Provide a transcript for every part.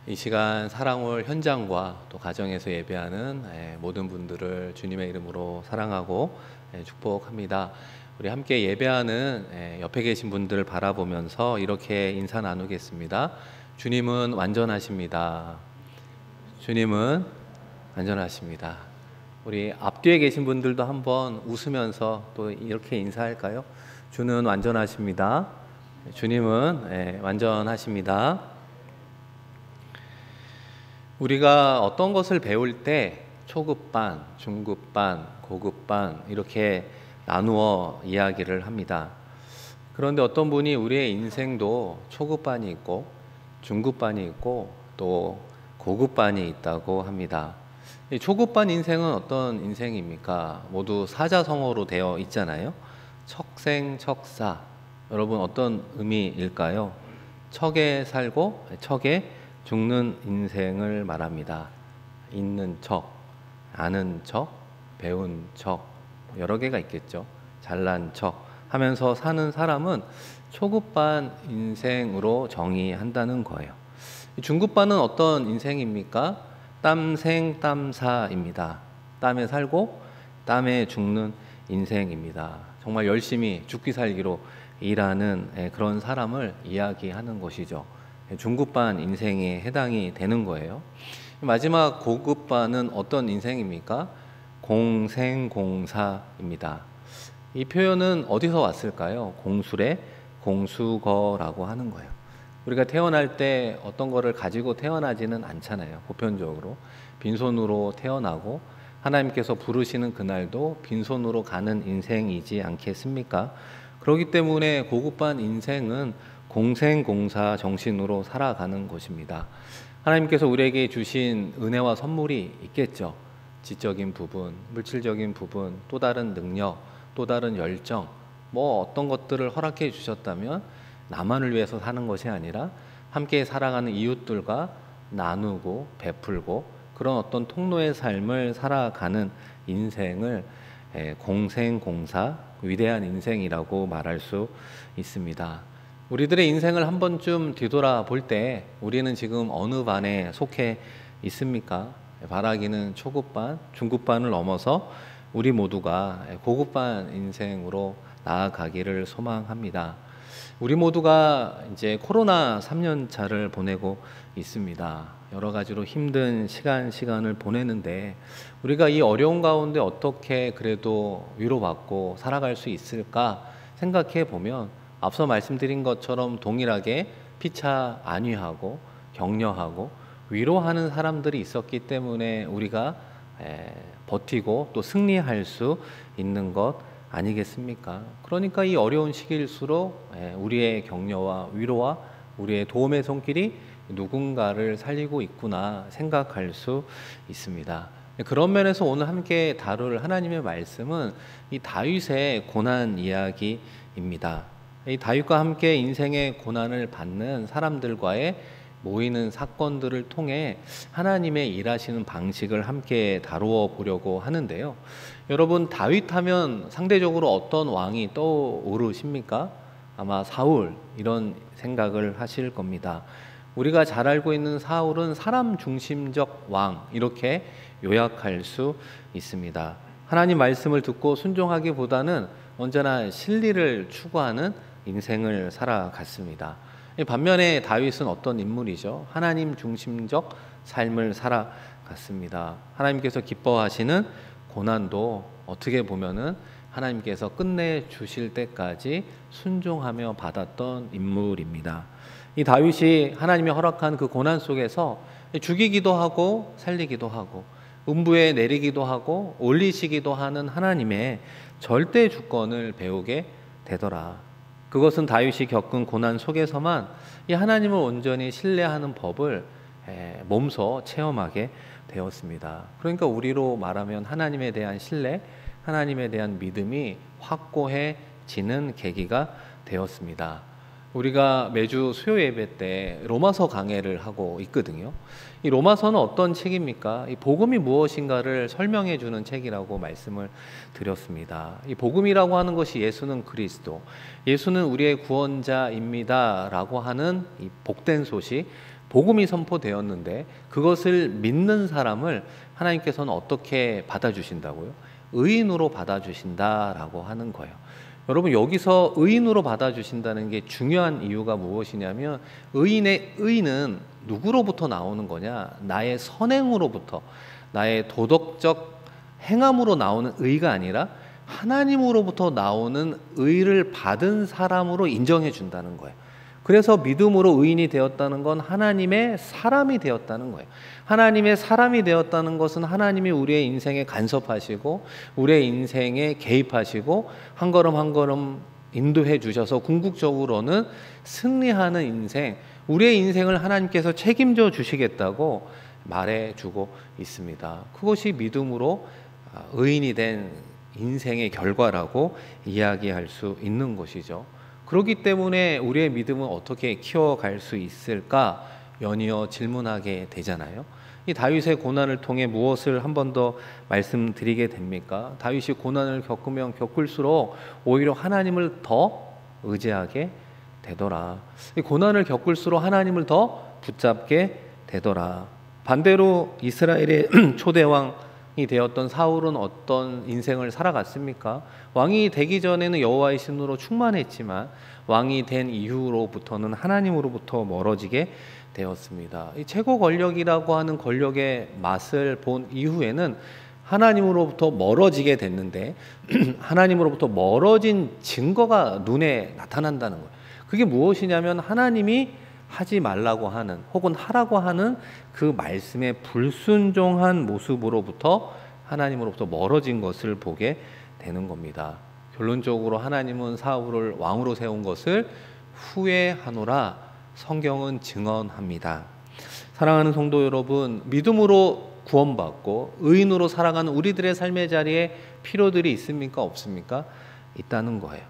이 시간 사랑홀 현장과 또 가정에서 예배하는 모든 분들을 주님의 이름으로 사랑하고 축복합니다. 우리 함께 예배하는 옆에 계신 분들을 바라보면서 이렇게 인사 나누겠습니다. 주님은 완전하십니다. 주님은 완전하십니다. 우리 앞뒤에 계신 분들도 한번 웃으면서 또 이렇게 인사할까요? 주는 완전하십니다. 주님은 완전하십니다. 우리가 어떤 것을 배울 때 초급반, 중급반, 고급반 이렇게 나누어 이야기를 합니다. 그런데 어떤 분이 우리의 인생도 초급반이 있고 중급반이 있고 또 고급반이 있다고 합니다. 이 초급반 인생은 어떤 인생입니까? 모두 사자성어로 되어 있잖아요. 척생척사. 여러분 어떤 의미일까요? 척에 살고 척에 죽는 인생을 말합니다. 있는 척, 아는 척, 배운 척, 여러 개가 있겠죠. 잘난 척 하면서 사는 사람은 초급반 인생으로 정의한다는 거예요. 중급반은 어떤 인생입니까? 땀생땀사입니다. 땀에 살고 땀에 죽는 인생입니다. 정말 열심히 죽기 살기로 일하는 그런 사람을 이야기하는 것이죠. 중급반 인생에 해당이 되는 거예요. 마지막 고급반은 어떤 인생입니까? 공생공사입니다. 이 표현은 어디서 왔을까요? 공술의 공수거라고 하는 거예요. 우리가 태어날 때 어떤 거를 가지고 태어나지는 않잖아요. 보편적으로 빈손으로 태어나고 하나님께서 부르시는 그날도 빈손으로 가는 인생이지 않겠습니까? 그렇기 때문에 고급반 인생은 공생공사 정신으로 살아가는 것입니다. 하나님께서 우리에게 주신 은혜와 선물이 있겠죠. 지적인 부분, 물질적인 부분, 또 다른 능력, 또 다른 열정, 어떤 것들을 허락해 주셨다면 나만을 위해서 사는 것이 아니라 함께 살아가는 이웃들과 나누고 베풀고 그런 어떤 통로의 삶을 살아가는 인생을 공생공사, 위대한 인생이라고 말할 수 있습니다. 우리들의 인생을 한 번쯤 뒤돌아볼 때 우리는 지금 어느 반에 속해 있습니까? 바라기는 초급반, 중급반을 넘어서 우리 모두가 고급반 인생으로 나아가기를 소망합니다. 우리 모두가 이제 코로나 3년 차를 보내고 있습니다. 여러 가지로 힘든 시간을 보내는데 우리가 이 어려운 가운데 어떻게 그래도 위로받고 살아갈 수 있을까 생각해 보면 앞서 말씀드린 것처럼 동일하게 피차 안위하고 격려하고 위로하는 사람들이 있었기 때문에 우리가 버티고 또 승리할 수 있는 것 아니겠습니까? 그러니까 이 어려운 시기일수록 우리의 격려와 위로와 우리의 도움의 손길이 누군가를 살리고 있구나 생각할 수 있습니다. 그런 면에서 오늘 함께 다룰 하나님의 말씀은 이 다윗의 고난 이야기입니다. 이 다윗과 함께 인생의 고난을 받는 사람들과의 모이는 사건들을 통해 하나님의 일하시는 방식을 함께 다루어 보려고 하는데요. 여러분, 다윗 하면 상대적으로 어떤 왕이 떠오르십니까? 아마 사울 이런 생각을 하실 겁니다. 우리가 잘 알고 있는 사울은 사람 중심적 왕 이렇게 요약할 수 있습니다. 하나님 말씀을 듣고 순종하기보다는 언제나 진리를 추구하는 인생을 살아갔습니다. 반면에 다윗은 어떤 인물이죠? 하나님 중심적 삶을 살아갔습니다. 하나님께서 기뻐하시는 고난도 어떻게 보면은 하나님께서 끝내 주실 때까지 순종하며 받았던 인물입니다. 이 다윗이 하나님이 허락한 그 고난 속에서 죽이기도 하고 살리기도 하고 음부에 내리기도 하고 올리시기도 하는 하나님의 절대 주권을 배우게 되더라. 그것은 다윗이 겪은 고난 속에서만 이 하나님을 온전히 신뢰하는 법을 몸소 체험하게 되었습니다. 그러니까 우리로 말하면 하나님에 대한 신뢰, 하나님에 대한 믿음이 확고해지는 계기가 되었습니다. 우리가 매주 수요 예배 때 로마서 강해를 하고 있거든요. 이 로마서는 어떤 책입니까? 이 복음이 무엇인가를 설명해 주는 책이라고 말씀을 드렸습니다. 이 복음이라고 하는 것이 예수는 그리스도, 예수는 우리의 구원자입니다라고 하는 이 복된 소식, 복음이 선포되었는데 그것을 믿는 사람을 하나님께서는 어떻게 받아주신다고요? 의인으로 받아주신다라고 하는 거예요. 여러분, 여기서 의인으로 받아주신다는 게 중요한 이유가 무엇이냐면, 의인의 의는 누구로부터 나오는 거냐? 나의 선행으로부터, 나의 도덕적 행함으로 나오는 의가 아니라 하나님으로부터 나오는 의를 받은 사람으로 인정해 준다는 거예요. 그래서 믿음으로 의인이 되었다는 건 하나님의 사람이 되었다는 거예요. 하나님의 사람이 되었다는 것은 하나님이 우리의 인생에 간섭하시고 우리의 인생에 개입하시고 한 걸음 한 걸음 인도해 주셔서 궁극적으로는 승리하는 인생, 우리의 인생을 하나님께서 책임져 주시겠다고 말해주고 있습니다. 그것이 믿음으로 의인이 된 인생의 결과라고 이야기할 수 있는 것이죠. 그렇기 때문에 우리의 믿음은 어떻게 키워갈 수 있을까 연이어 질문하게 되잖아요. 이 다윗의 고난을 통해 무엇을 한 번 더 말씀드리게 됩니까? 다윗이 고난을 겪으면 겪을수록 오히려 하나님을 더 의지하게 되더라. 이 고난을 겪을수록 하나님을 더 붙잡게 되더라. 반대로 이스라엘의 초대왕이 되었던 사울은 어떤 인생을 살아갔습니까? 왕이 되기 전에는 여호와의 신으로 충만했지만 왕이 된 이후로부터는 하나님으로부터 멀어지게 되었습니다. 이 최고 권력이라고 하는 권력의 맛을 본 이후에는 하나님으로부터 멀어지게 됐는데 하나님으로부터 멀어진 증거가 눈에 나타난다는 거예요. 그게 무엇이냐면 하나님이 하지 말라고 하는 혹은 하라고 하는 그 말씀에 불순종한 모습으로부터 하나님으로부터 멀어진 것을 보게 되는 겁니다. 결론적으로 하나님은 사울을 왕으로 세운 것을 후회하노라 성경은 증언합니다. 사랑하는 성도 여러분, 믿음으로 구원받고 의인으로 살아가는 우리들의 삶의 자리에 필요들이 있습니까? 없습니까? 있다는 거예요.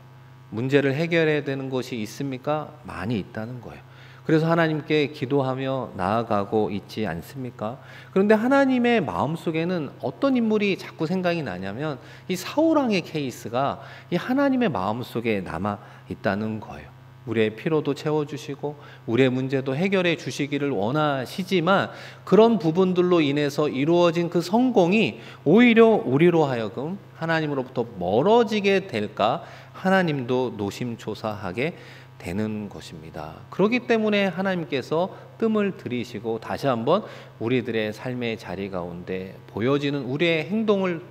문제를 해결해야 되는 것이 있습니까? 많이 있다는 거예요. 그래서 하나님께 기도하며 나아가고 있지 않습니까? 그런데 하나님의 마음속에는 어떤 인물이 자꾸 생각이 나냐면 이 사울왕의 케이스가 이 하나님의 마음속에 남아 있다는 거예요. 우리의 피로도 채워주시고 우리의 문제도 해결해 주시기를 원하시지만 그런 부분들로 인해서 이루어진 그 성공이 오히려 우리로 하여금 하나님으로부터 멀어지게 될까 하나님도 노심초사하게 되는 것입니다. 그렇기 때문에 하나님께서 뜸을 들이시고 다시 한번 우리들의 삶의 자리 가운데 보여지는 우리의 행동을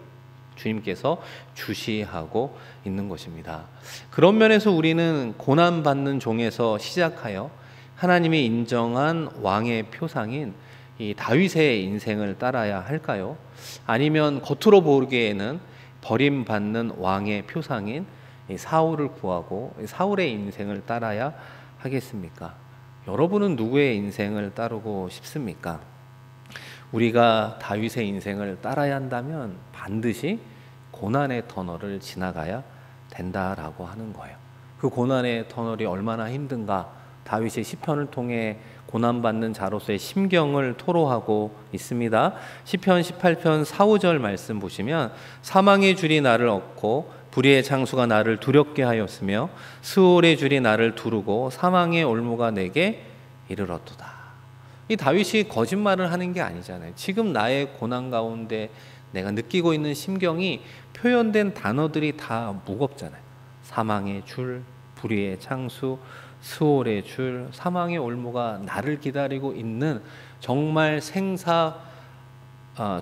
주님께서 주시하고 있는 것입니다. 그런 면에서 우리는 고난받는 종에서 시작하여 하나님이 인정한 왕의 표상인 이 다윗의 인생을 따라야 할까요? 아니면 겉으로 보기에는 버림받는 왕의 표상인 사울을 구하고 사울의 인생을 따라야 하겠습니까? 여러분은 누구의 인생을 따르고 싶습니까? 우리가 다윗의 인생을 따라야 한다면 반드시 고난의 터널을 지나가야 된다라고 하는 거예요. 그 고난의 터널이 얼마나 힘든가 다윗의 시편을 통해 고난받는 자로서의 심경을 토로하고 있습니다. 시편 18편 4, 5절 말씀 보시면 사망의 줄이 나를 얻고 불의의 창수가 나를 두렵게 하였으며 스올의 줄이 나를 두르고 사망의 올무가 내게 이르렀도다. 이 다윗이 거짓말을 하는 게 아니잖아요. 지금 나의 고난 가운데 내가 느끼고 있는 심경이 표현된 단어들이 다 무겁잖아요. 사망의 줄, 불의의 창수, 스올의 줄, 사망의 올무가 나를 기다리고 있는 정말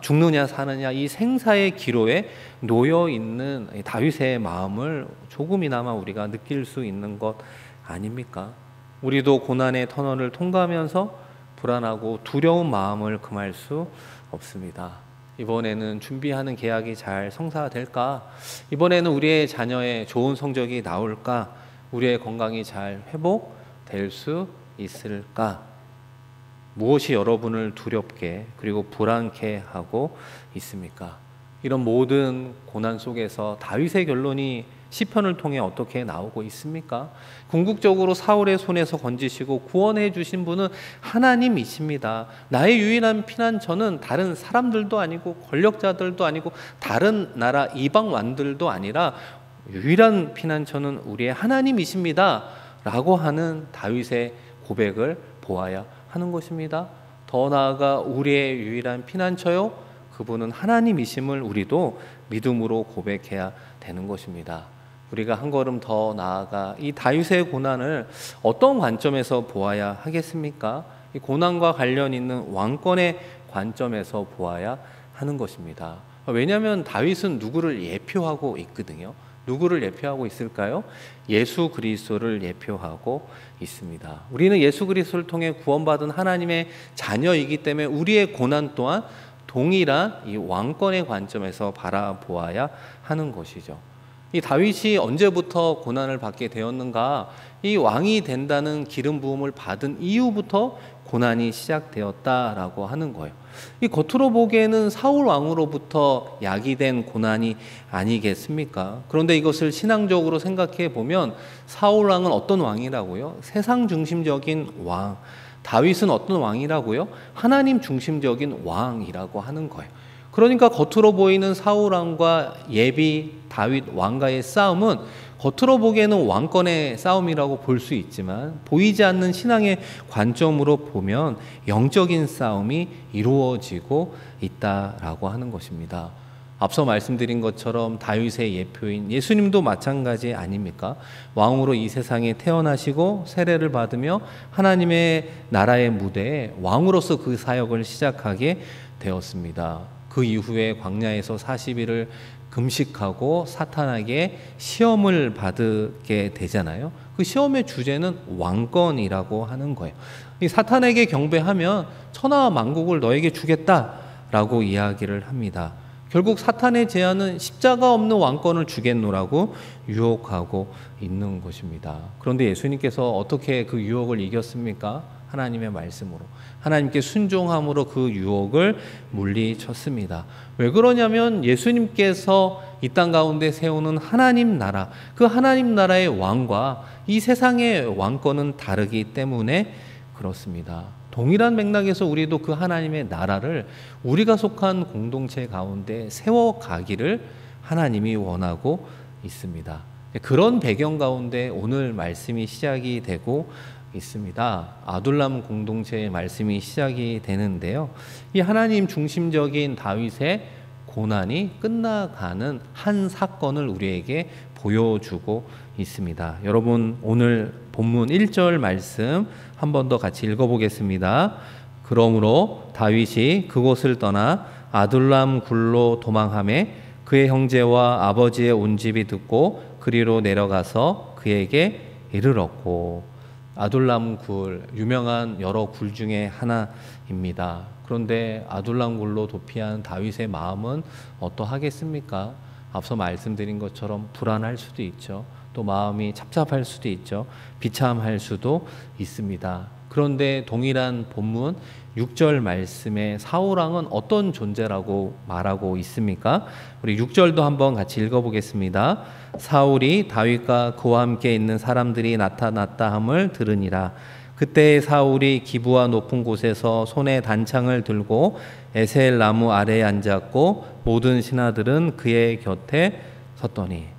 죽느냐 사느냐 이 생사의 기로에 놓여 있는 다윗의 마음을 조금이나마 우리가 느낄 수 있는 것 아닙니까? 우리도 고난의 터널을 통과하면서 불안하고 두려운 마음을 금할 수 없습니다. 이번에는 준비하는 계약이 잘 성사될까? 이번에는 우리의 자녀의 좋은 성적이 나올까? 우리의 건강이 잘 회복될 수 있을까? 무엇이 여러분을 두렵게 그리고 불안케 하고 있습니까? 이런 모든 고난 속에서 다윗의 결론이 시편을 통해 어떻게 나오고 있습니까? 궁극적으로 사울의 손에서 건지시고 구원해 주신 분은 하나님이십니다. 나의 유일한 피난처는 다른 사람들도 아니고 권력자들도 아니고 다른 나라 이방 왕들도 아니라 유일한 피난처는 우리의 하나님이십니다 라고 하는 다윗의 고백을 보아야 하는 것입니다. 더 나아가 우리의 유일한 피난처요, 그분은 하나님이심을 우리도 믿음으로 고백해야 되는 것입니다. 우리가 한 걸음 더 나아가 이 다윗의 고난을 어떤 관점에서 보아야 하겠습니까? 이 고난과 관련 있는 왕권의 관점에서 보아야 하는 것입니다. 왜냐하면 다윗은 누구를 예표하고 있거든요. 누구를 예표하고 있을까요? 예수 그리스도를 예표하고 있습니다. 우리는 예수 그리스도를 통해 구원받은 하나님의 자녀이기 때문에 우리의 고난 또한 동일한 이 왕권의 관점에서 바라보아야 하는 것이죠. 이 다윗이 언제부터 고난을 받게 되었는가? 이 왕이 된다는 기름 부음을 받은 이후부터 고난이 시작되었다라고 하는 거예요. 이 겉으로 보기에는 사울 왕으로부터 야기된 고난이 아니겠습니까? 그런데 이것을 신앙적으로 생각해 보면 사울 왕은 어떤 왕이라고요? 세상 중심적인 왕. 다윗은 어떤 왕이라고요? 하나님 중심적인 왕이라고 하는 거예요. 그러니까 겉으로 보이는 사울 왕과 예비 다윗 왕과의 싸움은 겉으로 보기에는 왕권의 싸움이라고 볼 수 있지만 보이지 않는 신앙의 관점으로 보면 영적인 싸움이 이루어지고 있다라고 하는 것입니다. 앞서 말씀드린 것처럼 다윗의 예표인 예수님도 마찬가지 아닙니까? 왕으로 이 세상에 태어나시고 세례를 받으며 하나님의 나라의 무대에 왕으로서 그 사역을 시작하게 되었습니다. 그 이후에 광야에서 40일을 금식하고 사탄에게 시험을 받게 되잖아요. 그 시험의 주제는 왕권이라고 하는 거예요. 이 사탄에게 경배하면 천하와 만국을 너에게 주겠다라고 이야기를 합니다. 결국 사탄의 제안은 십자가 없는 왕권을 주겠노라고 유혹하고 있는 것입니다. 그런데 예수님께서 어떻게 그 유혹을 이겼습니까? 하나님의 말씀으로, 하나님께 순종함으로 그 유혹을 물리쳤습니다. 왜 그러냐면 예수님께서 이 땅 가운데 세우는 하나님 나라, 그 하나님 나라의 왕과 이 세상의 왕권은 다르기 때문에 그렇습니다. 동일한 맥락에서 우리도 그 하나님의 나라를 우리가 속한 공동체 가운데 세워가기를 하나님이 원하고 있습니다. 그런 배경 가운데 오늘 말씀이 시작이 되고 있습니다. 아둘람 공동체의 말씀이 시작이 되는데요. 이 하나님 중심적인 다윗의 고난이 끝나가는 한 사건을 우리에게 보여주고 있습니다. 여러분 오늘 본문 1절 말씀 한 번 더 같이 읽어보겠습니다. 그러므로 다윗이 그곳을 떠나 아둘람 굴로 도망하매 그의 형제와 아버지의 온 집이 듣고 그리로 내려가서 그에게 이르렀고. 아둘람 굴, 유명한 여러 굴 중에 하나입니다. 그런데 아둘람 굴로 도피한 다윗의 마음은 어떠하겠습니까? 앞서 말씀드린 것처럼 불안할 수도 있죠. 또 마음이 착잡할 수도 있죠. 비참할 수도 있습니다. 그런데 동일한 본문 6절 말씀에 사울왕은 어떤 존재라고 말하고 있습니까? 우리 6절도 한번 같이 읽어보겠습니다. 사울이 다윗과 그와 함께 있는 사람들이 나타났다 함을 들으니라. 그때 사울이 기브와 높은 곳에서 손에 단창을 들고 에셀 나무 아래에 앉았고 모든 신하들은 그의 곁에 섰더니.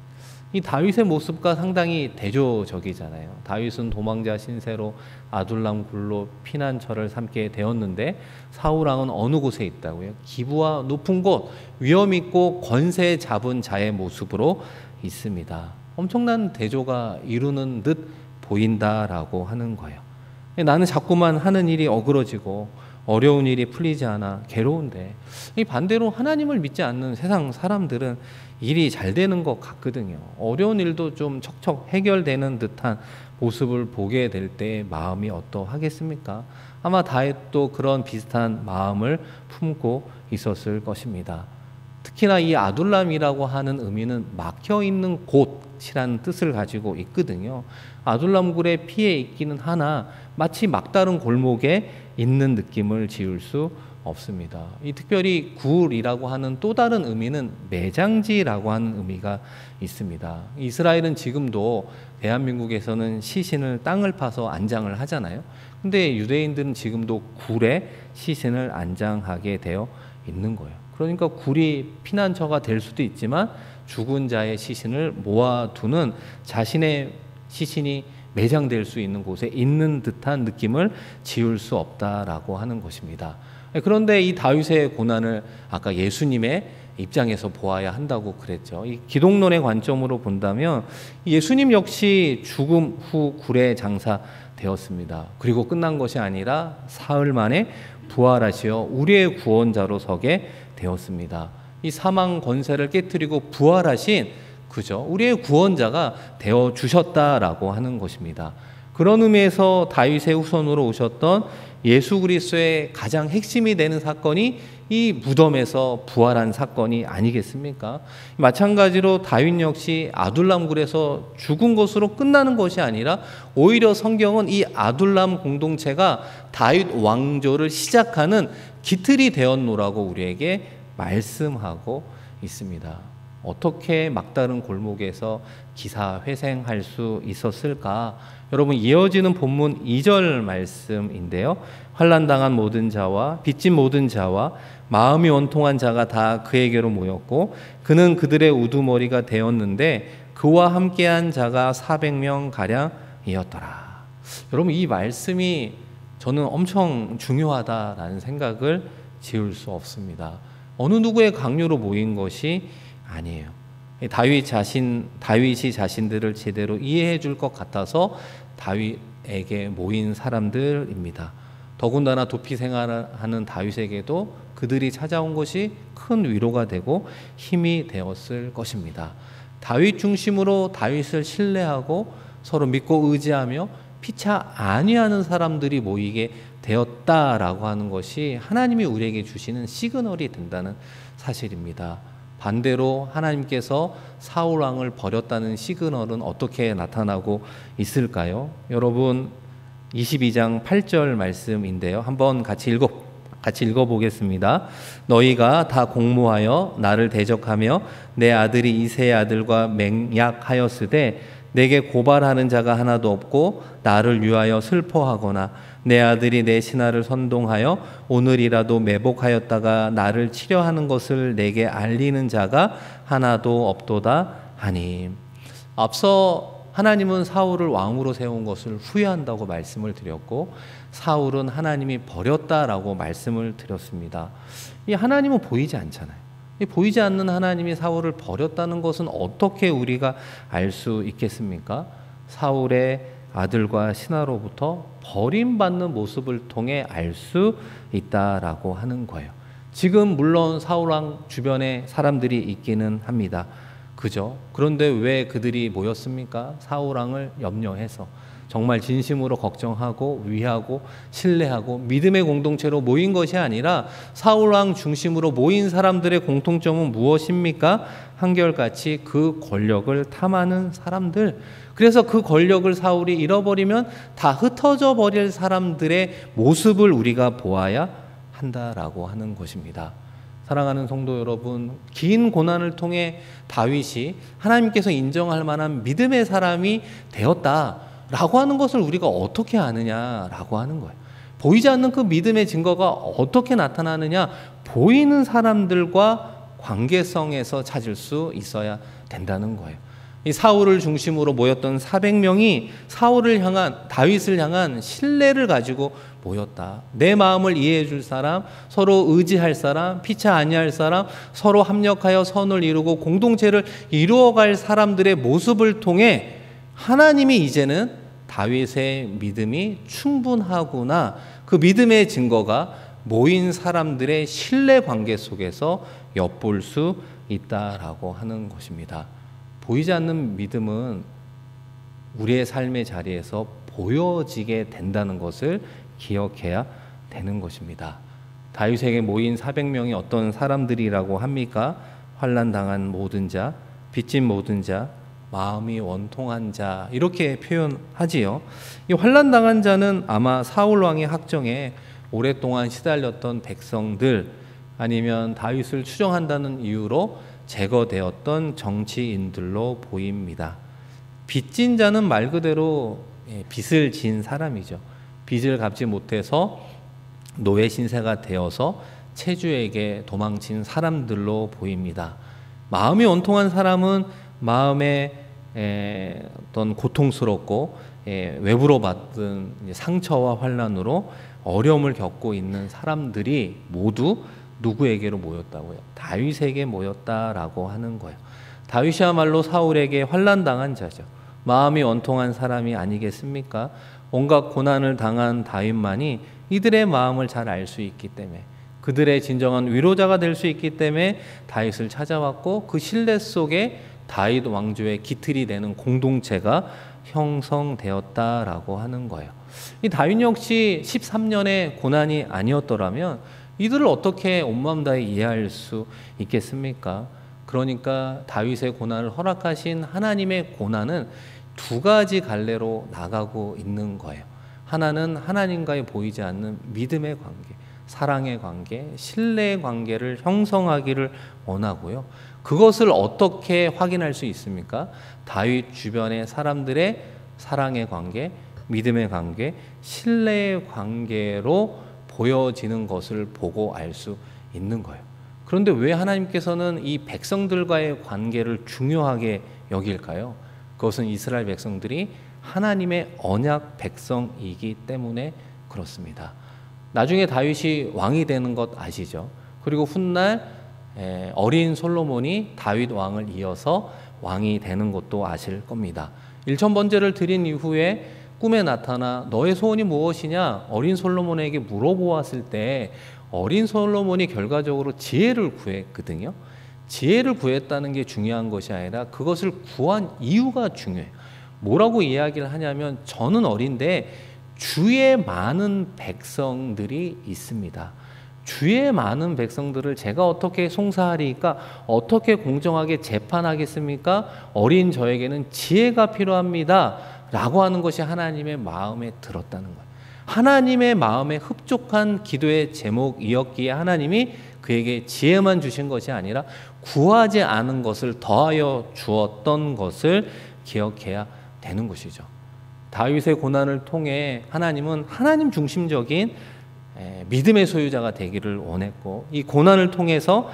이 다윗의 모습과 상당히 대조적이잖아요. 다윗은 도망자 신세로 아둘람 굴로 피난처를 삼게 되었는데 사울왕은 어느 곳에 있다고요? 기브와 높은 곳, 위험 있고 권세 잡은 자의 모습으로 있습니다. 엄청난 대조가 이루는 듯 보인다라고 하는 거예요. 나는 자꾸만 하는 일이 어그러지고 어려운 일이 풀리지 않아 괴로운데, 이 반대로 하나님을 믿지 않는 세상 사람들은 일이 잘 되는 것 같거든요. 어려운 일도 좀 척척 해결되는 듯한 모습을 보게 될 때 마음이 어떠하겠습니까? 아마 다윗도 그런 비슷한 마음을 품고 있었을 것입니다. 특히나 이 아둘람이라고 하는 의미는 막혀 있는 곳이라는 뜻을 가지고 있거든요. 아둘람 굴에 피해 있기는 하나 마치 막다른 골목에 있는 느낌을 지울 수 없습니다. 이 특별히 굴이라고 하는 또 다른 의미는 매장지라고 하는 의미가 있습니다. 이스라엘은 지금도 대한민국에서는 시신을 땅을 파서 안장을 하잖아요. 근데 유대인들은 지금도 굴에 시신을 안장하게 되어 있는 거예요. 그러니까 굴이 피난처가 될 수도 있지만 죽은 자의 시신을 모아두는, 자신의 시신이 매장될 수 있는 곳에 있는 듯한 느낌을 지울 수 없다라고 하는 것입니다. 그런데 이 다윗의 고난을 아까 예수님의 입장에서 보아야 한다고 그랬죠. 이 기독론의 관점으로 본다면 예수님 역시 죽음 후 굴에 장사되었습니다. 그리고 끝난 것이 아니라 사흘 만에 부활하시어 우리의 구원자로 서게 되었습니다. 이 사망 권세를 깨뜨리고 부활하신 그죠? 우리의 구원자가 되어 주셨다라고 하는 것입니다. 그런 의미에서 다윗의 후손으로 오셨던 예수 그리스도의 가장 핵심이 되는 사건이 이 무덤에서 부활한 사건이 아니겠습니까? 마찬가지로 다윗 역시 아둘람 굴에서 죽은 것으로 끝나는 것이 아니라 오히려 성경은 이 아둘람 공동체가 다윗 왕조를 시작하는 기틀이 되었노라고 우리에게 말씀하고 있습니다. 어떻게 막다른 골목에서 기사회생할 수 있었을까? 여러분, 이어지는 본문 2절 말씀인데요. 환난당한 모든 자와 빚진 모든 자와 마음이 원통한 자가 다 그에게로 모였고 그는 그들의 우두머리가 되었는데 그와 함께한 자가 400명 가량이었더라. 여러분, 이 말씀이 저는 엄청 중요하다라는 생각을 지울 수 없습니다. 어느 누구의 강요로 모인 것이 아니에요. 다윗이 자신들을 제대로 이해해 줄 것 같아서 다윗에게 모인 사람들입니다. 더군다나 도피 생활하는 다윗에게도 그들이 찾아온 것이 큰 위로가 되고 힘이 되었을 것입니다. 다윗 중심으로 다윗을 신뢰하고 서로 믿고 의지하며 피차 아니하는 사람들이 모이게 되었다라고 하는 것이 하나님이 우리에게 주시는 시그널이 된다는 사실입니다. 반대로 하나님께서 사울 왕을 버렸다는 시그널은 어떻게 나타나고 있을까요? 여러분, 22장 8절 말씀인데요. 한번 같이 읽어보겠습니다. 너희가 다 공모하여 나를 대적하며 내 아들이 이새의 아들과 맹약하였으되 내게 고발하는 자가 하나도 없고 나를 위하여 슬퍼하거나 내 아들이 내 신하를 선동하여 오늘이라도 매복하였다가 나를 치려하는 것을 내게 알리는 자가 하나도 없도다 하니. 앞서 하나님은 사울을 왕으로 세운 것을 후회한다고 말씀을 드렸고 사울은 하나님이 버렸다라고 말씀을 드렸습니다. 이 하나님은 보이지 않잖아요. 이 보이지 않는 하나님이 사울을 버렸다는 것은 어떻게 우리가 알 수 있겠습니까? 사울의 아들과 신하로부터 버림받는 모습을 통해 알 수 있다라고 하는 거예요. 지금 물론 사울 왕 주변에 사람들이 있기는 합니다. 그죠? 그런데 왜 그들이 모였습니까? 사울 왕을 염려해서 정말 진심으로 걱정하고 위하고 신뢰하고 믿음의 공동체로 모인 것이 아니라 사울 왕 중심으로 모인 사람들의 공통점은 무엇입니까? 한결같이 그 권력을 탐하는 사람들. 그래서 그 권력을 사울이 잃어버리면 다 흩어져 버릴 사람들의 모습을 우리가 보아야 한다라고 하는 것입니다. 사랑하는 성도 여러분, 긴 고난을 통해 다윗이 하나님께서 인정할 만한 믿음의 사람이 되었다라고 하는 것을 우리가 어떻게 아느냐라고 하는 거예요. 보이지 않는 그 믿음의 증거가 어떻게 나타나느냐? 보이는 사람들과 관계성에서 찾을 수 있어야 된다는 거예요. 이 사울을 중심으로 모였던 400명이 사울을 향한, 다윗을 향한 신뢰를 가지고 모였다. 내 마음을 이해해 줄 사람, 서로 의지할 사람, 피차 아니할 사람, 서로 합력하여 선을 이루고 공동체를 이루어갈 사람들의 모습을 통해 하나님이 이제는 다윗의 믿음이 충분하구나, 그 믿음의 증거가 모인 사람들의 신뢰 관계 속에서 엿볼 수 있다라고 하는 것입니다. 보이지 않는 믿음은 우리의 삶의 자리에서 보여지게 된다는 것을 기억해야 되는 것입니다. 다윗에게 모인 400명이 어떤 사람들이라고 합니까? 환난당한 모든 자, 빚진 모든 자, 마음이 원통한 자, 이렇게 표현하지요. 이 환난당한 자는 아마 사울 왕의 학정에 오랫동안 시달렸던 백성들, 아니면 다윗을 추종한다는 이유로 제거되었던 정치인들로 보입니다. 빚진 자는 말 그대로 빚을 진 사람이죠. 빚을 갚지 못해서 노예 신세가 되어서 체주에게 도망친 사람들로 보입니다. 마음이 원통한 사람은 마음에 어떤 고통스럽고 외부로 받은 상처와 환난으로 어려움을 겪고 있는 사람들이 모두 누구에게로 모였다고요? 다윗에게 모였다라고 하는 거예요. 다윗이야말로 사울에게 환난당한 자죠. 마음이 원통한 사람이 아니겠습니까? 온갖 고난을 당한 다윗만이 이들의 마음을 잘 알 수 있기 때문에, 그들의 진정한 위로자가 될 수 있기 때문에 다윗을 찾아왔고, 그 신뢰 속에 다윗 왕조의 기틀이 되는 공동체가 형성되었다라고 하는 거예요. 이 다윗 역시 13년의 고난이 아니었더라면 이들을 어떻게 온 마음 다해 이해할 수 있겠습니까? 그러니까 다윗의 고난을 허락하신 하나님의 고난은 두 가지 갈래로 나가고 있는 거예요. 하나는 하나님과의 보이지 않는 믿음의 관계, 사랑의 관계, 신뢰의 관계를 형성하기를 원하고요. 그것을 어떻게 확인할 수 있습니까? 다윗 주변의 사람들의 사랑의 관계, 믿음의 관계, 신뢰의 관계로 보여지는 것을 보고 알 수 있는 거예요. 그런데 왜 하나님께서는 이 백성들과의 관계를 중요하게 여길까요? 그것은 이스라엘 백성들이 하나님의 언약 백성이기 때문에 그렇습니다. 나중에 다윗이 왕이 되는 것 아시죠? 그리고 훗날 어린 솔로몬이 다윗 왕을 이어서 왕이 되는 것도 아실 겁니다. 1000번제를 드린 이후에 꿈에 나타나 너의 소원이 무엇이냐 어린 솔로몬에게 물어보았을 때 어린 솔로몬이 결과적으로 지혜를 구했거든요. 지혜를 구했다는 게 중요한 것이 아니라 그것을 구한 이유가 중요해요. 뭐라고 이야기를 하냐면, 저는 어린데 주의 많은 백성들이 있습니다. 주의 많은 백성들을 제가 어떻게 송사하리까? 어떻게 공정하게 재판하겠습니까? 어린 저에게는 지혜가 필요합니다 라고 하는 것이 하나님의 마음에 들었다는 거예요. 하나님의 마음에 흡족한 기도의 제목이었기에 하나님이 그에게 지혜만 주신 것이 아니라 구하지 않은 것을 더하여 주었던 것을 기억해야 되는 것이죠. 다윗의 고난을 통해 하나님은 하나님 중심적인 믿음의 소유자가 되기를 원했고, 이 고난을 통해서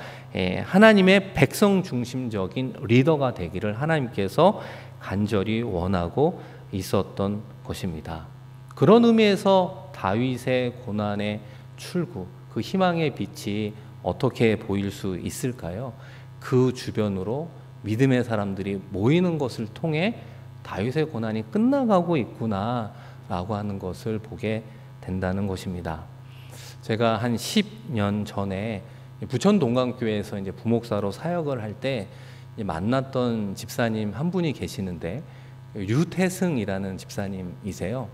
하나님의 백성 중심적인 리더가 되기를 하나님께서 간절히 원하고 있었던 것입니다. 그런 의미에서 다윗의 고난의 출구, 그 희망의 빛이 어떻게 보일 수 있을까요? 그 주변으로 믿음의 사람들이 모이는 것을 통해 다윗의 고난이 끝나가고 있구나라고 하는 것을 보게 된다는 것입니다. 제가 한 10년 전에 부천 동강교회에서 이제 부목사로 사역을 할 때 만났던 집사님 한 분이 계시는데, 류태승이라는 집사님이세요.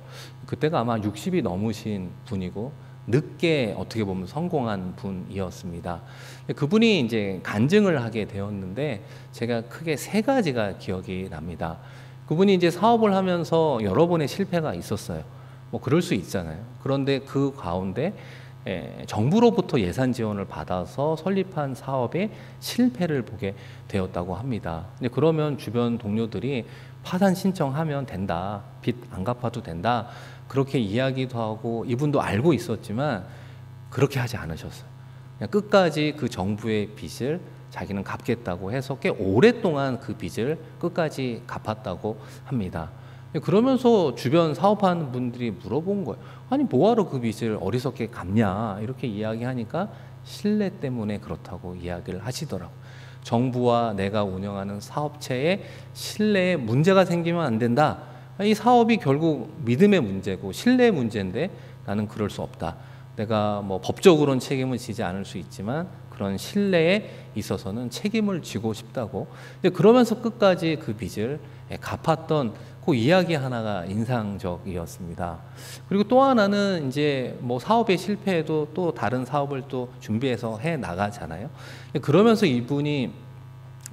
그때가 아마 60이 넘으신 분이고 늦게 어떻게 보면 성공한 분이었습니다. 그분이 이제 간증을 하게 되었는데 제가 크게 세 가지가 기억이 납니다. 그분이 이제 사업을 하면서 여러 번의 실패가 있었어요. 뭐 그럴 수 있잖아요. 그런데 그 가운데 정부로부터 예산 지원을 받아서 설립한 사업에 실패를 보게 되었다고 합니다. 근데 그러면 주변 동료들이 파산 신청하면 된다, 빚 안 갚아도 된다, 그렇게 이야기도 하고 이분도 알고 있었지만 그렇게 하지 않으셨어요. 그냥 끝까지 그 정부의 빚을 자기는 갚겠다고 해서 꽤 오랫동안 그 빚을 끝까지 갚았다고 합니다. 그러면서 주변 사업하는 분들이 물어본 거예요. 아니 뭐하러 그 빚을 어리석게 갚냐, 이렇게 이야기하니까 신뢰 때문에 그렇다고 이야기를 하시더라고요. 정부와 내가 운영하는 사업체에 신뢰에 문제가 생기면 안 된다. 이 사업이 결국 믿음의 문제고 신뢰의 문제인데 나는 그럴 수 없다. 내가 뭐 법적으로는 책임을 지지 않을 수 있지만 그런 신뢰에 있어서는 책임을 지고 싶다고. 근데 그러면서 끝까지 그 빚을 갚았던 그 이야기 하나가 인상적이었습니다. 그리고 또 하나는 이제 뭐 사업에 실패해도 또 다른 사업을 또 준비해서 해 나가잖아요. 그러면서 이분이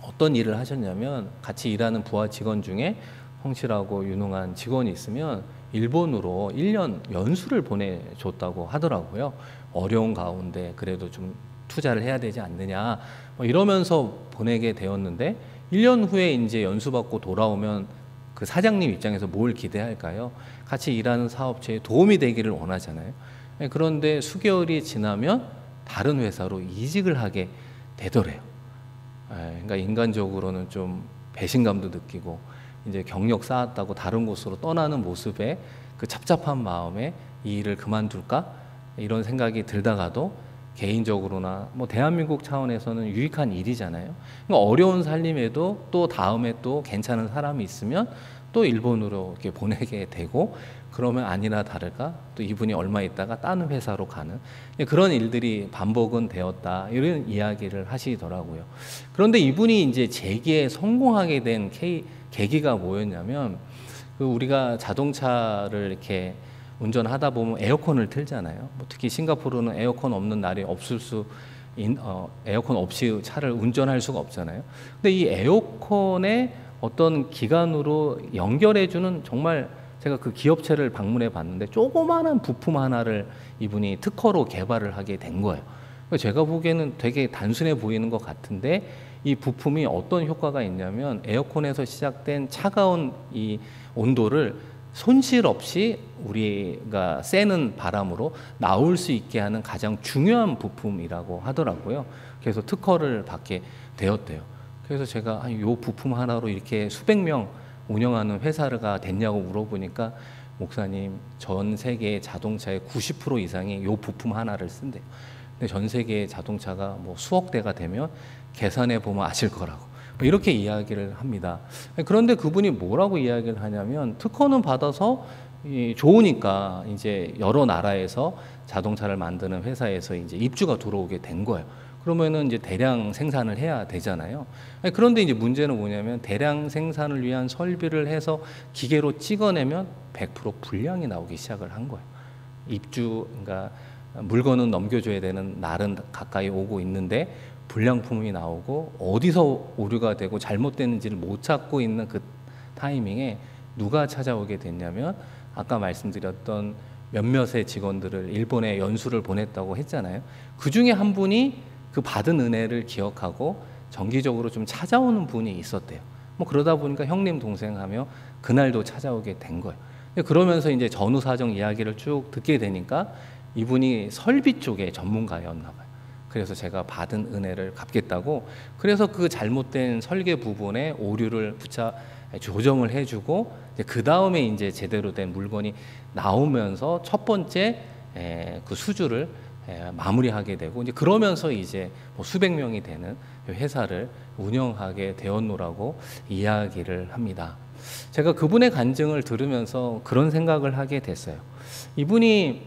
어떤 일을 하셨냐면, 같이 일하는 부하 직원 중에 성실하고 유능한 직원이 있으면 일본으로 1년 연수를 보내줬다고 하더라고요. 어려운 가운데 그래도 좀 투자를 해야 되지 않느냐 뭐 이러면서 보내게 되었는데, 1년 후에 이제 연수받고 돌아오면 그 사장님 입장에서 뭘 기대할까요? 같이 일하는 사업체에 도움이 되기를 원하잖아요. 그런데 수개월이 지나면 다른 회사로 이직을 하게 되더래요. 그러니까 인간적으로는 좀 배신감도 느끼고 이제 경력 쌓았다고 다른 곳으로 떠나는 모습에 그 착잡한 마음에 이 일을 그만둘까? 이런 생각이 들다가도 개인적으로나 뭐 대한민국 차원에서는 유익한 일이잖아요. 그러니까 어려운 살림에도 또 다음에 또 괜찮은 사람이 있으면 또 일본으로 이렇게 보내게 되고, 그러면 아니나 다를까 또 이분이 얼마 있다가 다른 회사로 가는 그런 일들이 반복은 되었다, 이런 이야기를 하시더라고요. 그런데 이분이 이제 재기에 성공하게 된 계기가 뭐였냐면, 그 우리가 자동차를 이렇게 운전하다 보면 에어컨을 틀잖아요. 뭐 특히 싱가포르는 에어컨 없는 날이 없을 에어컨 없이 차를 운전할 수가 없잖아요. 근데 이 에어컨에 어떤 기관으로 연결해주는, 정말 제가 그 기업체를 방문해 봤는데 조그마한 부품 하나를 이분이 특허로 개발을 하게 된 거예요. 제가 보기에는 되게 단순해 보이는 것 같은데, 이 부품이 어떤 효과가 있냐면 에어컨에서 시작된 차가운 이 온도를 손실 없이 우리가 쐬는 바람으로 나올 수 있게 하는 가장 중요한 부품이라고 하더라고요. 그래서 특허를 받게 되었대요. 그래서 제가 이 부품 하나로 이렇게 수백 명 운영하는 회사가 됐냐고 물어보니까, 목사님, 전 세계 자동차의 90% 이상이 이 부품 하나를 쓴대요. 근데 전 세계 자동차가 뭐 수억 대가 되면 계산해 보면 아실 거라고 이렇게 이야기를 합니다. 그런데 그분이 뭐라고 이야기를 하냐면, 특허는 받아서 좋으니까 이제 여러 나라에서 자동차를 만드는 회사에서 이제 입주가 들어오게 된 거예요. 그러면은 이제 대량 생산을 해야 되잖아요. 그런데 이제 문제는 뭐냐면, 대량 생산을 위한 설비를 해서 기계로 찍어내면 100% 불량이 나오기 시작을 한 거예요. 그러니까 물건은 넘겨줘야 되는 날은 가까이 오고 있는데 불량품이 나오고 어디서 오류가 되고 잘못됐는지를 못 찾고 있는 그 타이밍에 누가 찾아오게 됐냐면, 아까 말씀드렸던 몇몇의 직원들을 일본에 연수를 보냈다고 했잖아요. 그 중에 한 분이 그 받은 은혜를 기억하고 정기적으로 좀 찾아오는 분이 있었대요. 뭐 그러다 보니까 형님 동생 하며 그날도 찾아오게 된 거예요. 그러면서 이제 전후 사정 이야기를 쭉 듣게 되니까 이분이 설비 쪽의 전문가였나 봐요. 그래서 제가 받은 은혜를 갚겠다고, 그래서 그 잘못된 설계 부분에 오류를 조정을 해주고, 그 다음에 이제 제대로 된 물건이 나오면서 첫 번째 그 수주를 마무리하게 되고, 이제 그러면서 이제 뭐 수백 명이 되는 회사를 운영하게 되었노라고 이야기를 합니다. 제가 그분의 간증을 들으면서 그런 생각을 하게 됐어요. 이분이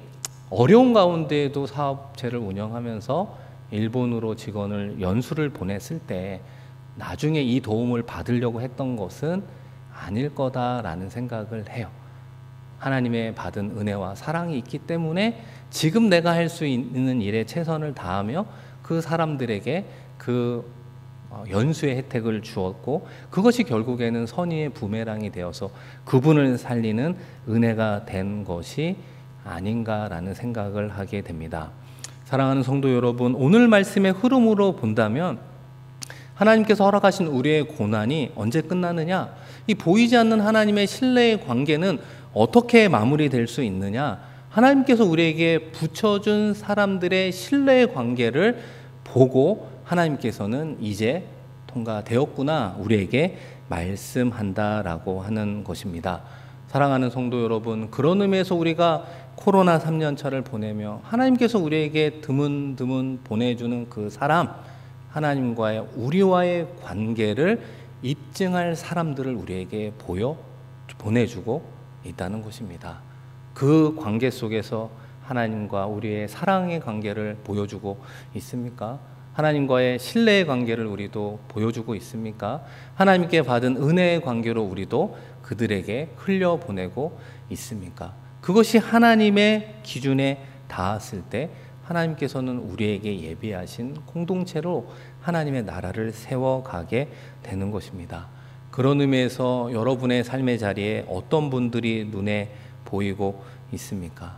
어려운 가운데에도 사업체를 운영하면서 일본으로 직원을 연수를 보냈을 때 나중에 이 도움을 받으려고 했던 것은 아닐 거다라는 생각을 해요. 하나님의 받은 은혜와 사랑이 있기 때문에 지금 내가 할 수 있는 일에 최선을 다하며 그 사람들에게 그 연수의 혜택을 주었고, 그것이 결국에는 선의의 부메랑이 되어서 그분을 살리는 은혜가 된 것이 아닌가라는 생각을 하게 됩니다. 사랑하는 성도 여러분, 오늘 말씀의 흐름으로 본다면 하나님께서 허락하신 우리의 고난이 언제 끝나느냐? 이 보이지 않는 하나님의 신뢰의 관계는 어떻게 마무리될 수 있느냐? 하나님께서 우리에게 붙여준 사람들의 신뢰의 관계를 보고 하나님께서는 이제 통과되었구나 우리에게 말씀한다라고 하는 것입니다. 사랑하는 성도 여러분, 그런 의미에서 우리가 코로나 3년차를 보내며 하나님께서 우리에게 드문드문 보내주는 그 사람, 하나님과의 우리와의 관계를 입증할 사람들을 우리에게 보내주고 있다는 것입니다. 그 관계 속에서 하나님과 우리의 사랑의 관계를 보여주고 있습니까? 하나님과의 신뢰의 관계를 우리도 보여주고 있습니까? 하나님께 받은 은혜의 관계로 우리도 그들에게 흘려보내고 있습니까? 그것이 하나님의 기준에 닿았을 때 하나님께서는 우리에게 예비하신 공동체로 하나님의 나라를 세워가게 되는 것입니다. 그런 의미에서 여러분의 삶의 자리에 어떤 분들이 눈에 보이고 있습니까?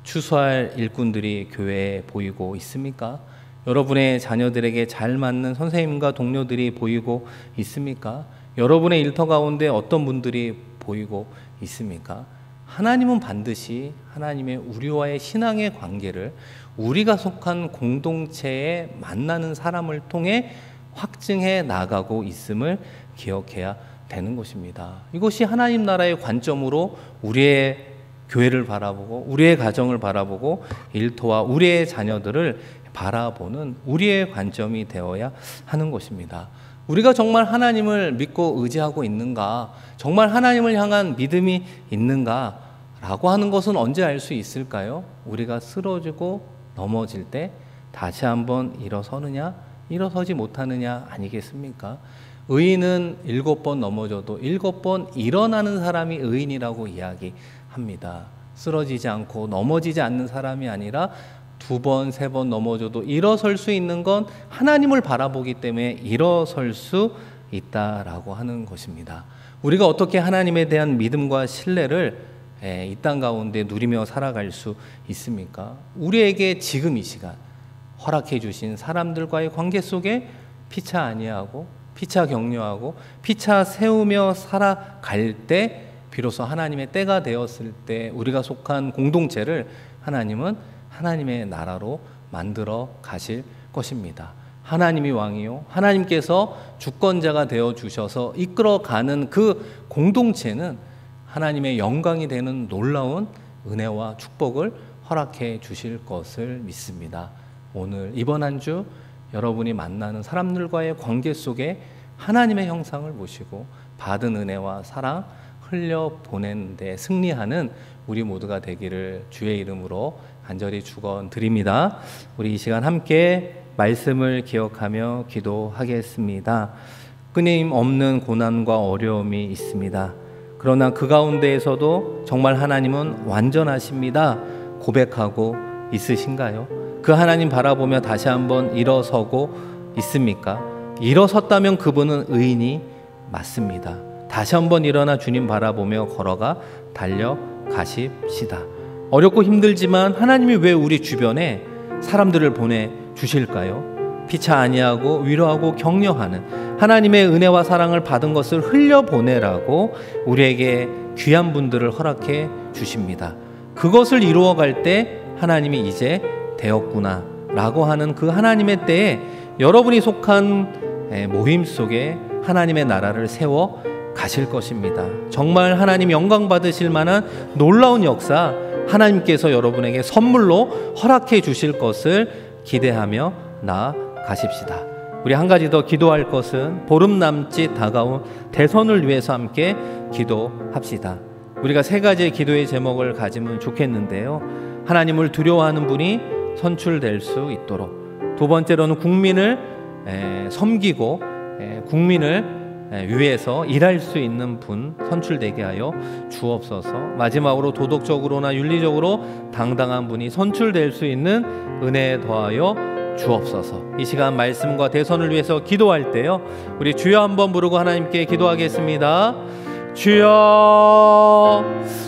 추수할 일꾼들이 교회에 보이고 있습니까? 여러분의 자녀들에게 잘 맞는 선생님과 동료들이 보이고 있습니까? 여러분의 일터 가운데 어떤 분들이 보이고 있습니까? 하나님은 반드시 하나님의 우리와의 신앙의 관계를 우리가 속한 공동체에 만나는 사람을 통해 확증해 나가고 있음을 기억해야 되는 것입니다. 이것이 하나님 나라의 관점으로 우리의 교회를 바라보고 우리의 가정을 바라보고 일터와 우리의 자녀들을 바라보는 우리의 관점이 되어야 하는 것입니다. 우리가 정말 하나님을 믿고 의지하고 있는가, 정말 하나님을 향한 믿음이 있는가 라고 하는 것은 언제 알 수 있을까요? 우리가 쓰러지고 넘어질 때 다시 한번 일어서느냐 일어서지 못하느냐 아니겠습니까? 의인은 7번 넘어져도 7번 일어나는 사람이 의인이라고 이야기합니다. 쓰러지지 않고 넘어지지 않는 사람이 아니라 2번, 3번 넘어져도 일어설 수 있는 건 하나님을 바라보기 때문에 일어설 수 있다라고 하는 것입니다. 우리가 어떻게 하나님에 대한 믿음과 신뢰를 이 땅 가운데 누리며 살아갈 수 있습니까? 우리에게 지금 이 시간 허락해 주신 사람들과의 관계 속에 피차 아니하고 피차 격려하고 피차 세우며 살아갈 때 비로소 하나님의 때가 되었을 때 우리가 속한 공동체를 하나님은 하나님의 나라로 만들어 가실 것입니다. 하나님이 왕이요 하나님께서 주권자가 되어 주셔서 이끌어가는 그 공동체는 하나님의 영광이 되는 놀라운 은혜와 축복을 허락해 주실 것을 믿습니다. 오늘 이번 한 주 여러분이 만나는 사람들과의 관계 속에 하나님의 형상을 보시고 받은 은혜와 사랑 흘려보내는 데 승리하는 우리 모두가 되기를 주의 이름으로 간절히 축원드립니다. 우리 이 시간 함께 말씀을 기억하며 기도하겠습니다. 끊임없는 고난과 어려움이 있습니다. 그러나 그 가운데에서도 정말 하나님은 완전하십니다. 고백하고 있으신가요? 그 하나님 바라보며 다시 한번 일어서고 있습니까? 일어섰다면 그분은 의인이 맞습니다. 다시 한번 일어나 주님 바라보며 걸어가 달려가십시다. 어렵고 힘들지만 하나님이 왜 우리 주변에 사람들을 보내주실까요? 피차 아니하고 위로하고 격려하는 하나님의 은혜와 사랑을 받은 것을 흘려보내라고 우리에게 귀한 분들을 허락해 주십니다. 그것을 이루어갈 때 하나님이 이제 되었구나 라고 하는 그 하나님의 때에 여러분이 속한 모임 속에 하나님의 나라를 세워 가실 것입니다. 정말 하나님 영광 받으실 만한 놀라운 역사 하나님께서 여러분에게 선물로 허락해 주실 것을 기대하며 나아가십시다. 우리 한 가지 더 기도할 것은 보름남짓 다가온 대선을 위해서 함께 기도합시다. 우리가 3가지의 기도의 제목을 가지면 좋겠는데요. 하나님을 두려워하는 분이 선출될 수 있도록, 2번째로는 국민을 섬기고 국민을 위해서 일할 수 있는 분 선출되게 하여 주옵소서. 마지막으로 도덕적으로나 윤리적으로 당당한 분이 선출될 수 있는 은혜 더하여 주옵소서. 이 시간 말씀과 대선을 위해서 기도할 때요, 우리 주여 한번 부르고 하나님께 기도하겠습니다. 주여.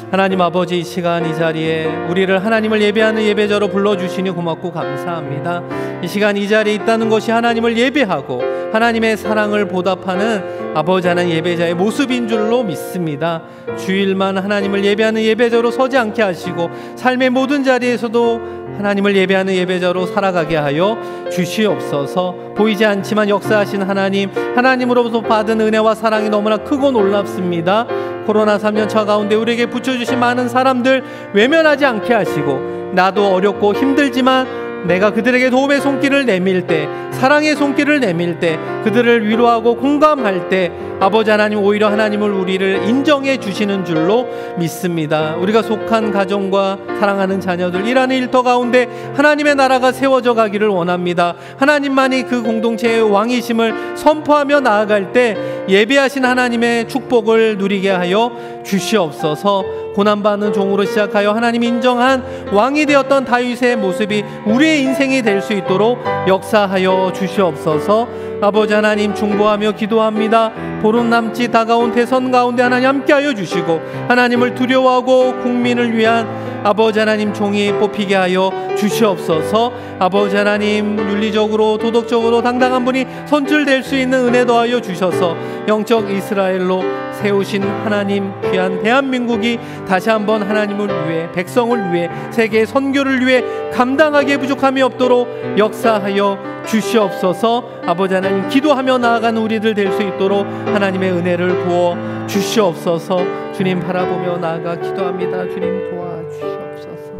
하나님 아버지, 이 시간 이 자리에 우리를 하나님을 예배하는 예배자로 불러주시니 고맙고 감사합니다. 이 시간 이 자리에 있다는 것이 하나님을 예배하고 하나님의 사랑을 보답하는 아버지 하나님 예배자의 모습인 줄로 믿습니다. 주일만 하나님을 예배하는 예배자로 서지 않게 하시고 삶의 모든 자리에서도 하나님을 예배하는 예배자로 살아가게 하여 주시옵소서. 보이지 않지만 역사하신 하나님, 하나님으로부터 받은 은혜와 사랑이 너무나 크고 놀랍습니다. 코로나 3년차 가운데 우리에게 붙여주신 많은 사람들 외면하지 않게 하시고, 나도 어렵고 힘들지만 내가 그들에게 도움의 손길을 내밀 때, 사랑의 손길을 내밀 때, 그들을 위로하고 공감할 때 아버지 하나님 오히려 하나님을 우리를 인정해 주시는 줄로 믿습니다. 우리가 속한 가정과 사랑하는 자녀들, 일하는 일터 가운데 하나님의 나라가 세워져 가기를 원합니다. 하나님만이 그 공동체의 왕이심을 선포하며 나아갈 때 예배하신 하나님의 축복을 누리게 하여 주시옵소서. 고난받는 종으로 시작하여 하나님 인정한 왕이 되었던 다윗의 모습이 우리의 인생이 될 수 있도록 역사하여 주시옵소서. 아버지 하나님 중보하며 기도합니다. 보름남짓 다가온 대선 가운데 하나님 함께하여 주시고 하나님을 두려워하고 국민을 위한 아버지 하나님 종이 뽑히게 하여 주시옵소서. 아버지 하나님 윤리적으로 도덕적으로 당당한 분이 선출될 수 있는 은혜 더하여 주셔서 영적 이스라엘로 세우신 하나님 귀한 대한민국이 다시 한번 하나님을 위해 백성을 위해 세계 선교를 위해 감당하기에 부족함이 없도록 역사하여 주시옵소서. 아버지 하나님 기도하며 나아가는 우리들 될 수 있도록 하나님의 은혜를 부어 주시옵소서. 주님 바라보며 나아가 기도합니다. 주님 도와주시옵소서.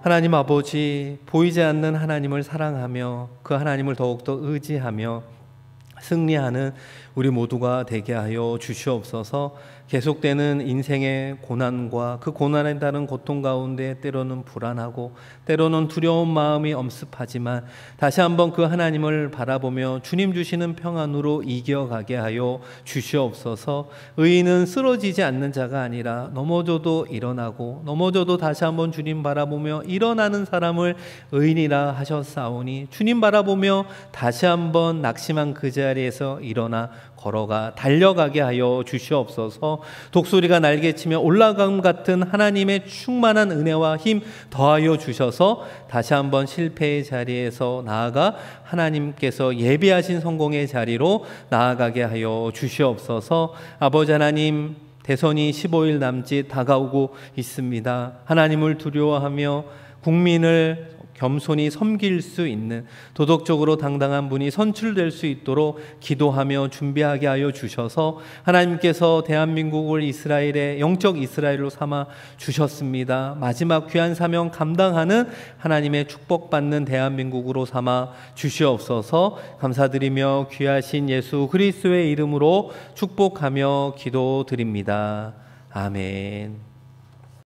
하나님 아버지, 보이지 않는 하나님을 사랑하며 그 하나님을 더욱더 의지하며 승리하는 우리 모두가 되게 하여 주시옵소서. 계속되는 인생의 고난과 그 고난에 따른 고통 가운데 때로는 불안하고 때로는 두려운 마음이 엄습하지만 다시 한번 그 하나님을 바라보며 주님 주시는 평안으로 이겨가게 하여 주시옵소서. 의인은 쓰러지지 않는 자가 아니라 넘어져도 일어나고 넘어져도 다시 한번 주님 바라보며 일어나는 사람을 의인이라 하셨사오니 주님 바라보며 다시 한번 낙심한 그 자리에서 일어나 걸어가 달려가게 하여 주시옵소서. 독수리가 날개치며 올라감 같은 하나님의 충만한 은혜와 힘 더하여 주셔서 다시 한번 실패의 자리에서 나아가 하나님께서 예비하신 성공의 자리로 나아가게 하여 주시옵소서. 아버지 하나님, 대선이 15일 남짓 다가오고 있습니다. 하나님을 두려워하며 국민을 겸손히 섬길 수 있는 도덕적으로 당당한 분이 선출될 수 있도록 기도하며 준비하게 하여 주셔서 하나님께서 대한민국을 이스라엘의 영적 이스라엘로 삼아 주셨습니다. 마지막 귀한 사명 감당하는 하나님의 축복받는 대한민국으로 삼아 주시옵소서. 감사드리며 귀하신 예수 그리스도의 이름으로 축복하며 기도드립니다. 아멘.